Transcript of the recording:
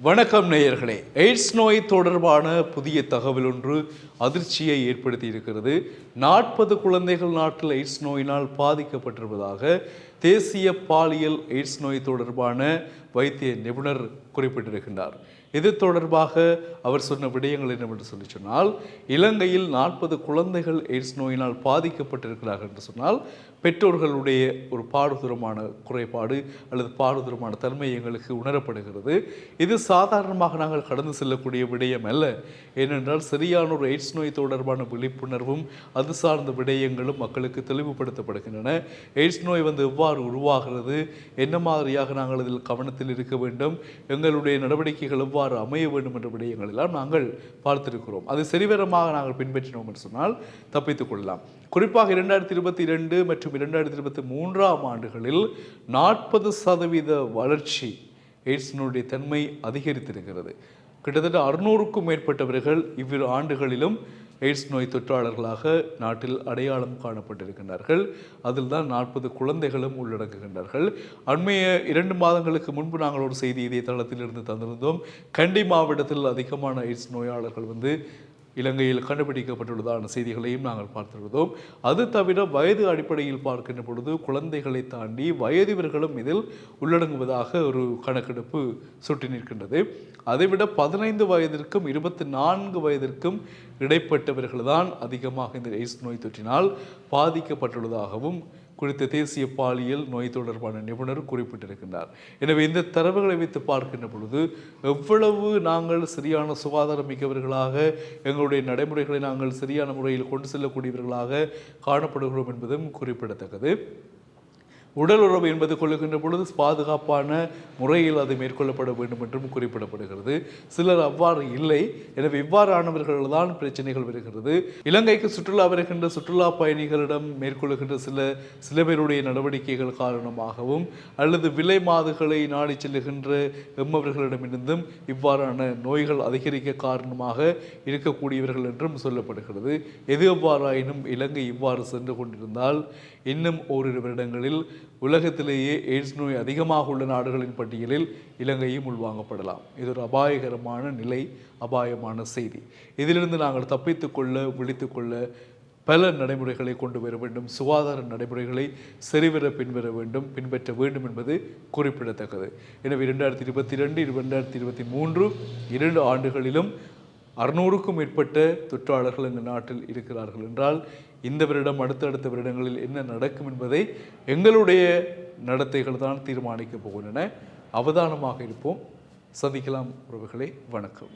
வணக்கம் நேயர்களே. எய்ட்ஸ் நோய் தொடர்பான புதிய தகவல் ஒன்று அதிர்ச்சியை ஏற்படுத்தி இருக்கிறது. 40 குழந்தைகள் நாட்டில் எய்ட்ஸ் நோயினால் பாதிக்கப்பட்டிருப்பதாக தேசிய பாலியல் எய்ட்ஸ் நோய் தொடர்பான வைத்திய நிபுணர் குறிப்பிட்டிருக்கின்றார். இது தொடர்பாக அவர் சொன்ன விடயங்கள் என்னவென்று சொன்னால், இலங்கையில் 40 குழந்தைகள் எய்ட்ஸ் நோயினால் பாதிக்கப்பட்டிருக்கிறார்கள் என்று சொன்னால் பெற்றோர்களுடைய ஒரு பாடுதூரமான குறைபாடு அல்லது பாடுதூரமான தன்மை எங்களுக்கு உணரப்படுகிறது. இது சாதாரணமாக நாங்கள் கடந்து செல்லக்கூடிய விடயம் அல்ல. ஏனென்றால் சரியான ஒரு எய்ட்ஸ் நோய் தொடர்பான விழிப்புணர்வும் அது சார்ந்த விடயங்களும் மக்களுக்கு தெளிவுபடுத்தப்படுகின்றன. எய்ட்ஸ் நோய் எவ்வாறு உருவாகிறது, என்ன மாதிரியாக நாங்கள் அதில் கவனத்தில் இருக்க வேண்டும், எங்களுடைய நடவடிக்கைகள் எவ்வாறு அமைய வேண்டும் என்ற விடயங்கள் எல்லாம் நாங்கள் பார்த்திருக்கிறோம். அது சரிவரமாக நாங்கள் பின்பற்றினோம் என்று சொன்னால் தப்பித்துக் கொள்ளலாம். குறிப்பாக 2022 மற்றும் 2023 ஆண்டுகளில் 40% வளர்ச்சி எய்ட்ஸினுடைய தன்மை அதிகரித்திருக்கிறது. கிட்டத்தட்ட 600க்கும் மேற்பட்டவர்கள் இவ்விரு ஆண்டுகளிலும் எய்ட்ஸ் நோய் தொற்றாளர்களாக நாட்டில் அடையாளம் காணப்பட்டிருக்கின்றார்கள். அதில் தான் 40 குழந்தைகளும் உள்ளடங்குகின்றார்கள். அண்மைய 2 மாதங்களுக்கு முன்பு நாங்கள் ஒரு செய்தி இதே தளத்திலிருந்து தந்திருந்தோம். கண்டி மாவட்டத்தில் அதிகமான எய்ட்ஸ் நோயாளர்கள் இலங்கையில் கண்டுபிடிக்கப்பட்டுள்ளதான செய்திகளையும் நாங்கள் பார்த்திருந்தோம். அது தவிர வயது அடிப்படையில் பார்க்கின்ற பொழுது குழந்தைகளை தாண்டி வயதிவர்களும் இதில் உள்ளடங்குவதாக ஒரு கணக்கெடுப்பு சுட்டி நிற்கின்றது. அதைவிட 15 வயதிற்கும் 24 வயதிற்கும் இடைப்பட்டவர்கள் தான் அதிகமாக இந்த எய்ட்ஸ் நோய் தொற்றினால் பாதிக்கப்பட்டுள்ளதாகவும் குறித்த தேசிய பாலியல் நோய் தொடர்பான நிபுணர் குறிப்பிட்டிருக்கின்றார். எனவே இந்த தரவுகளை வைத்து பார்க்கின்ற பொழுது எவ்வளவு நாங்கள் சரியான சுகாதாரம் மிக்கவர்களாக எங்களுடைய நடைமுறைகளை நாங்கள் சரியான முறையில் கொண்டு செல்லக்கூடியவர்களாக காணப்படுகிறோம் என்பதும் குறிப்பிடத்தக்கது. உடல் உறவு என்பது கொள்ளுகின்ற பொழுது பாதுகாப்பான முறையில் அது மேற்கொள்ளப்பட வேண்டும் என்றும் குறிப்பிடப்படுகிறது. சிலர் அவ்வாறு இல்லை. எனவே இவ்வாறானவர்கள் தான் பிரச்சனைகள் வருகிறது. இலங்கைக்கு சுற்றுலா வருகின்ற சுற்றுலா பயணிகளிடம் மேற்கொள்ளுகின்ற சில பேருடைய நடவடிக்கைகள் காரணமாகவும் அல்லது விலை மாதுகளை நாடி செல்லுகின்ற எம்மவர்களிடமிருந்தும் இவ்வாறான நோய்கள் அதிகரிக்க காரணமாக இருக்கக்கூடியவர்கள் என்றும் சொல்லப்படுகிறது. எது எவ்வாறாயினும் இலங்கை இவ்வாறு சென்று கொண்டிருந்தால் இன்னும் ஓரிரு வருடங்களில் உலகத்திலேயே எய்ட்ஸ் நோய் அதிகமாக உள்ள நாடுகளின் பட்டியலில் இலங்கையும் உள்வாங்கப்படலாம். இது ஒரு அபாயகரமான நிலை, அபாயமான செய்தி. இதிலிருந்து நாங்கள் தப்பித்துக்கொள்ள விழித்துக்கொள்ள பல நடைமுறைகளை கொண்டு வர வேண்டும். சுகாதார நடைமுறைகளை சரிவர பின்பற்ற வேண்டும் என்பது குறிப்பிடத்தக்கது. எனவே 2022, 2023 2 ஆண்டுகளிலும் 600க்கும் மேற்பட்ட தொற்றாளர்கள் இந்த நாட்டில் இருக்கிறார்கள் என்றால் இந்த வருடம் அடுத்தடுத்த வருடங்களில் என்ன நடக்கும் என்பதை எங்களுடைய நடத்தைகள் தான் தீர்மானிக்கப் போகின்றன. அவதானமாக இருப்போம். சந்திக்கலாம் உறவுகளே. வணக்கம்.